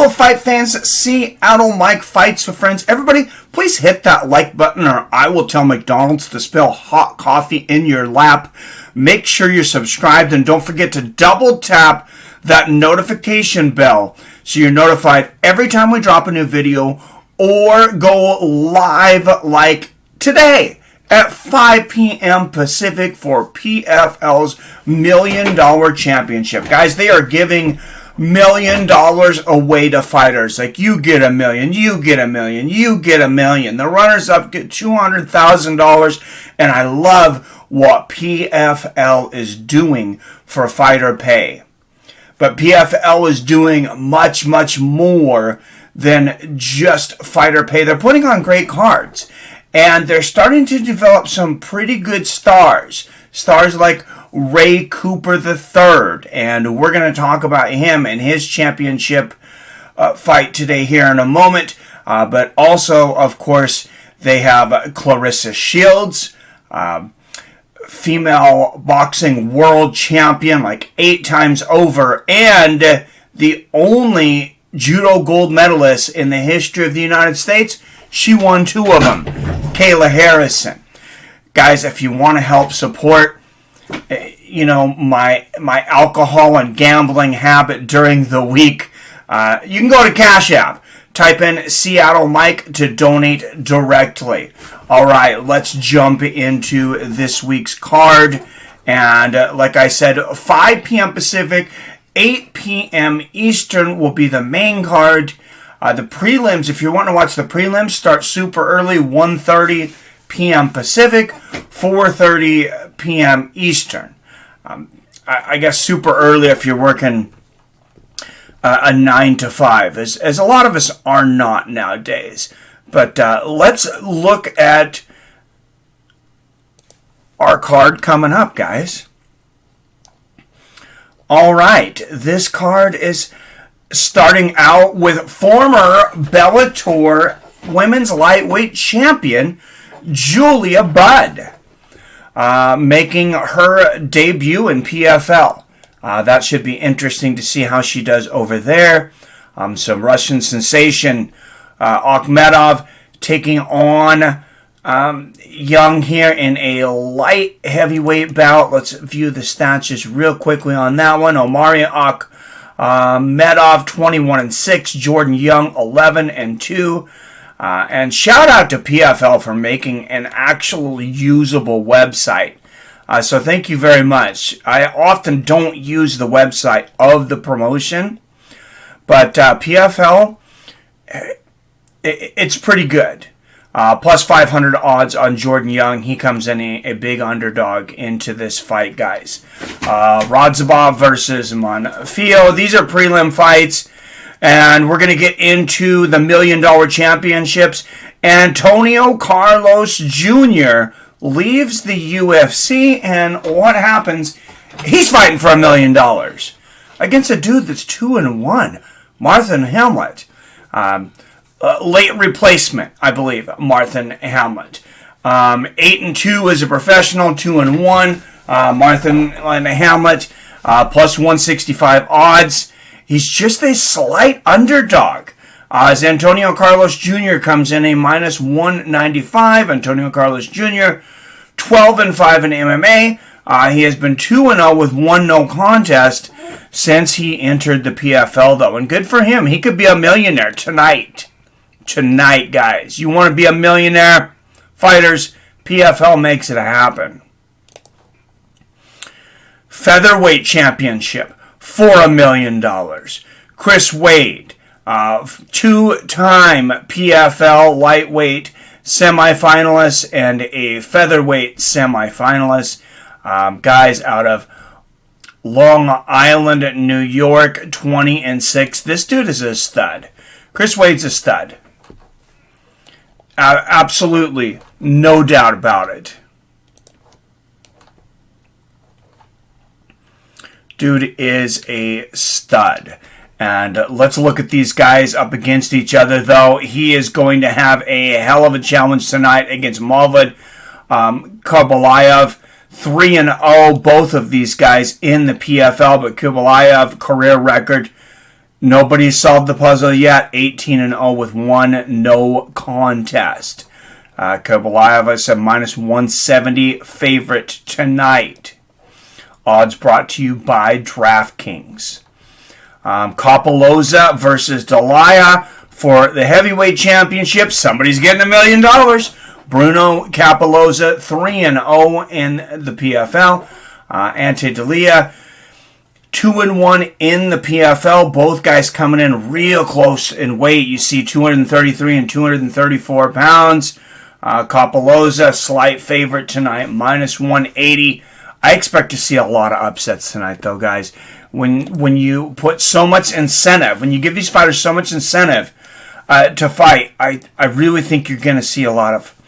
Hello, fight fans. Seattle Mike Fights with Friends. Everybody, please hit that like button or I will tell McDonald's to spill hot coffee in your lap. Make sure you're subscribed and don't forget to double tap that notification bell so you're notified every time we drop a new video or go live like today at 5 p.m. Pacific for PFL's $1 Million Championship. Guys, they are giving $1 million away to fighters. Like, you get $1 million, you get $1 million, you get $1 million. The runners-up get $200,000, and I love what PFL is doing for fighter pay. But PFL is doing much, much more than just fighter pay. They're putting on great cards, and they're starting to develop some pretty good stars. Stars like Ray Cooper III, and we're going to talk about him and his championship fight today here in a moment. But also, of course, they have Clarissa Shields, female boxing world champion like 8 times over, and the only judo gold medalist in the history of the United States. She won 2 of them. Kayla Harrison. Guys, if you want to help support my alcohol and gambling habit during the week, you can go to Cash App. Type in Seattle Mike to donate directly. All right, let's jump into this week's card. And like I said, 5 p.m. Pacific, 8 p.m. Eastern will be the main card. The prelims, if you want to watch the prelims, start super early, 1:30 p.m. Pacific, 4:30 p.m. Eastern. I guess super early if you're working a 9 to 5, as a lot of us are not nowadays. But let's look at our card coming up, guys. All right, this card is starting out with former Bellator women's lightweight champion Julia Budd, making her debut in PFL. That should be interesting to see how she does over there. Some Russian sensation Akhmedov taking on Young here in a light heavyweight bout. Let's view the stats just real quickly on that one. Omari Akhmedov 21-6, Jordan Young 11-2. And shout out to PFL for making an actually usable website. So thank you very much. I often don't use the website of the promotion, but PFL, it's pretty good. Plus 500 odds on Jordan Young. He comes in a big underdog into this fight, guys. Radzhabov versus Monfils. These are prelim fights. And we're going to get into the $1 Million Championships. Antonio Carlos Jr. leaves the UFC, and what happens? He's fighting for $1 million against a dude that's 2-1, Martin Hamlet. Late replacement, I believe, Martin Hamlet. 8-2 as a professional, 2-1. Martin Hamlet, plus 165 odds. He's just a slight underdog. As Antonio Carlos Jr. comes in a minus 195. Antonio Carlos Jr., 12-5 in MMA. He has been 2-0 with 1 no contest since he entered the PFL, though. And good for him. He could be a millionaire tonight. Tonight, guys. You want to be a millionaire? Fighters, PFL makes it happen. Featherweight Championship for $1 million. Chris Wade, 2-time PFL lightweight semifinalist and a featherweight semifinalist. Guys out of Long Island, New York, 20-6. This dude is a stud. Chris Wade's a stud. Absolutely, no doubt about it. Dude is a stud. And let's look at these guys up against each other, though. He is going to have a hell of a challenge tonight against Mavlud Kubalayev. 3-0, both of these guys in the PFL, but Kubalayev, career record, Nobody solved the puzzle yet. 18-0 with one no contest. Kovalev, I said, minus 170 favorite tonight. Odds brought to you by DraftKings. Kopaloza versus Delia for the heavyweight championship. Somebody's getting $1 million. Bruno Kopaloza 3-0 in the PFL. Ante Delia 2-1 in the PFL. Both guys coming in real close in weight. You see 233 and 234 pounds. Kopaloza, slight favorite tonight, minus 180. I expect to see a lot of upsets tonight, though, guys. When you put so much incentive, when you give these fighters so much incentive to fight, I really think you're going to see a lot of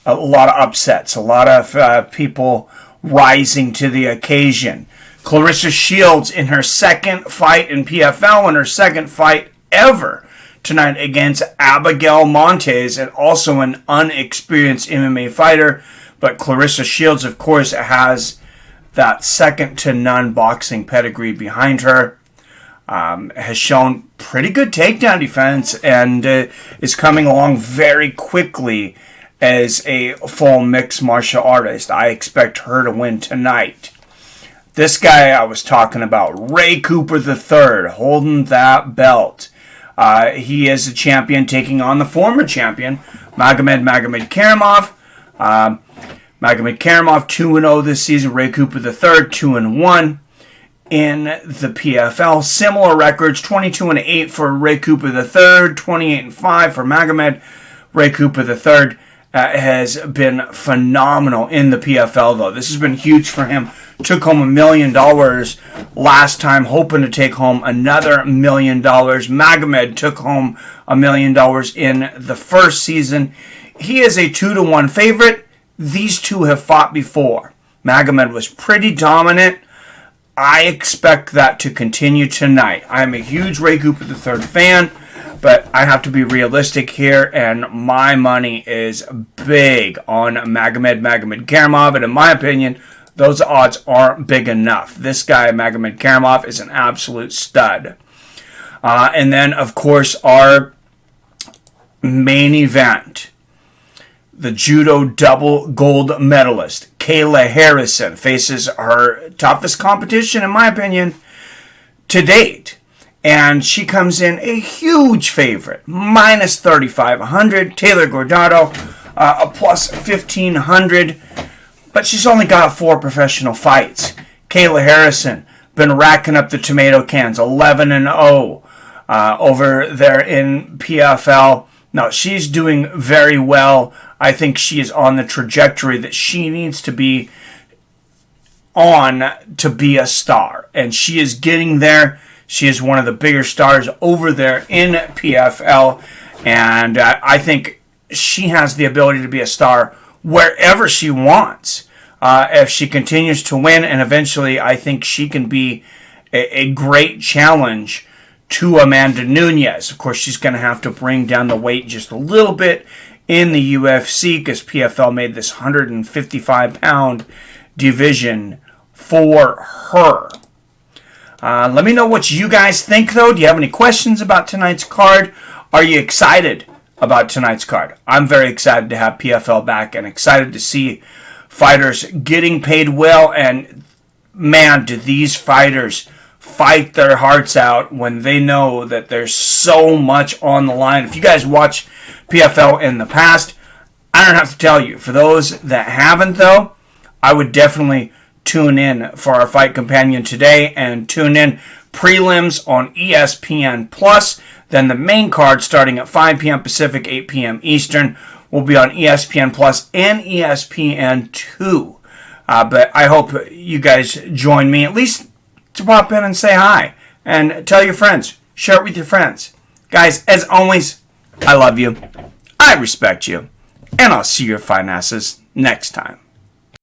upsets, a lot of people rising to the occasion. Clarissa Shields in her second fight in PFL and her second fight ever tonight against Abigail Montes, and also an unexperienced MMA fighter. But Clarissa Shields, of course, has that second-to-none boxing pedigree behind her. Has shown pretty good takedown defense and is coming along very quickly as a full mixed martial artist. I expect her to win tonight. This guy I was talking about, Ray Cooper III, holding that belt. He is a champion taking on the former champion, Magomed Magomedkerimov. Magomedkerimov 2-0 this season. Ray Cooper III 2-1 in the PFL. Similar records, 22-8 for Ray Cooper III, 28-5 for Magomed. Ray Cooper III has been phenomenal in the PFL, though. This has been huge for him. Took home $1 million last time, hoping to take home another $1 million. Magomed took home $1 million in the first season. He is a 2-1 favorite. These two have fought before. Magomed was pretty dominant. I expect that to continue tonight. I'm a huge Ray Cooper III fan, but I have to be realistic here, and my money is big on Magomed Magomedkerimov, and in my opinion, those odds aren't big enough. This guy, Magomedkerimov, is an absolute stud. And then, of course, our main event, the judo double gold medalist, Kayla Harrison, faces her toughest competition, in my opinion, to date. And she comes in a huge favorite, minus 3,500. Taylor Guardado, a plus 1,500. But she's only got 4 professional fights. Kayla Harrison, been racking up the tomato cans, 11-0 over there in PFL. Now, she's doing very well. I think she is on the trajectory that she needs to be on to be a star. And she is getting there. She is one of the bigger stars over there in PFL. And I think she has the ability to be a star wherever she wants. If she continues to win, and eventually I think she can be a great challenge to Amanda Nunes. Of course, she's going to have to bring down the weight just a little bit in the UFC because PFL made this 155-pound division for her. Let me know what you guys think, though. Do you have any questions about tonight's card? Are you excited about tonight's card? I'm very excited to have PFL back and excited to see fighters getting paid well. And, man, do these fighters fight their hearts out when they know that there's so much on the line. If you guys watch PFL in the past, I don't have to tell you. For those that haven't, though, I would definitely tune in for our Fight Companion today and tune in prelims on ESPN+. Then the main card starting at 5 p.m. Pacific, 8 p.m. Eastern will be on ESPN+ and ESPN2. But I hope you guys join me, at least to pop in and say hi. And tell your friends. Share it with your friends. Guys, as always, I love you. I respect you. And I'll see your fine asses next time.